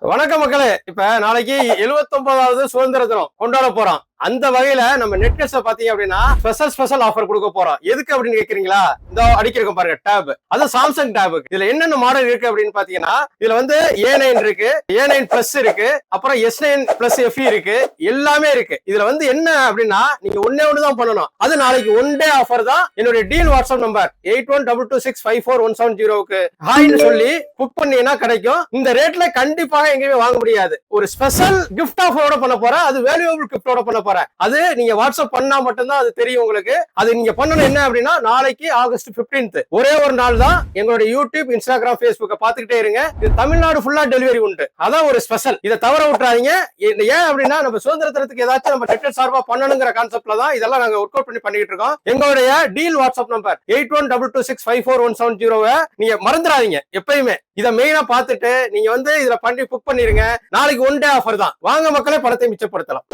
வணக்கம் மக்களே. இப்ப நாளைக்கு 79வது சுதந்திர தினம் கொண்டாட போறோம். அந்த வகையில நம்ம நெட்கெட்ஸ்ல பாத்தீங்க அப்படின்னா ஸ்பெஷல் ஆஃபர் கொடுக்க போறோம். எதுக்கு அப்படின்னு கேக்குறீங்களா? இந்த அடிக்கிறோம் பாருங்க டேப், அது சாம்சங் டேப். இதுல என்னென்ன மாடல் இருக்கு அப்படின்னு பாத்தீங்கன்னா, இதுல வந்து A9 இருக்கு, A9 பிளஸ் இருக்கு, அப்புறம் S9 பிளஸ் FE இருக்கு, எல்லாமே இருக்கு. இதுல வந்து என்ன அப்படின்னா, நீங்க ஒண்ணுதான் பண்ணணும். அது நாளைக்கு ஒன் டே ஆஃபர் தான். என்னுடைய டீல் வாட்ஸ்அப் நம்பர் 8122654170க்கு ஹாய்னு சொல்லி புக் பண்ணீங்கன்னா கிடைக்கும். இந்த ரேட்ல கண்டிப்பாக எங்கேயுமே வாங்க முடியாது. ஒரு ஸ்பெஷல் கிஃப்ட் ஆஃபரோட பண்ண போறேன், அது வேல்யூபிள் கிஃப்டோட பண்ண போறேன். அது நீங்க வாட்ஸ்அப் பண்ணா மட்டும்தான் அது தெரியும் உங்களுக்கு. அது நீங்க பண்ணணும் என்ன அப்படின்னா, நாளைக்கு ஆகஸ்ட் 15 ஒரே ஒரு நாள் தான். எங்களுடைய யூடியூப், இன்ஸ்டாகிராம், ஃபேஸ்புக் பாத்துக்கிட்டே இருங்க. இது தமிழ்நாடு ஃபுல்லா டெலிவரி உண்டு. அதான் ஒரு ஸ்பெஷல். இதை தவற விட்டுறாதீங்க. ஏன் அப்படின்னா, நம்ம சுதந்திர தினத்துக்கு ஏதாச்சும் நம்ம நெட்கெட் சார்பா பண்ணணுங்கிற கான்செப்ட்ல தான் இதெல்லாம் நாங்க ஒர்க் அவுட் பண்ணிட்டு இருக்கோம். எங்களுடைய டீல் வாட்ஸ்அப் நம்பர் 8122654170 நீங்க மறந்துடாதீங்க எப்பயுமே. இதை மெயினா பார்த்துட்டு நீங்க வந்து இதுல பண்ணி புக் பண்ணிருங்க. நாளைக்கு ஒன் டே ஆஃபர் தான். வாங்க மக்களே, பணத்தை மிச்சப்படுத்தலாம்.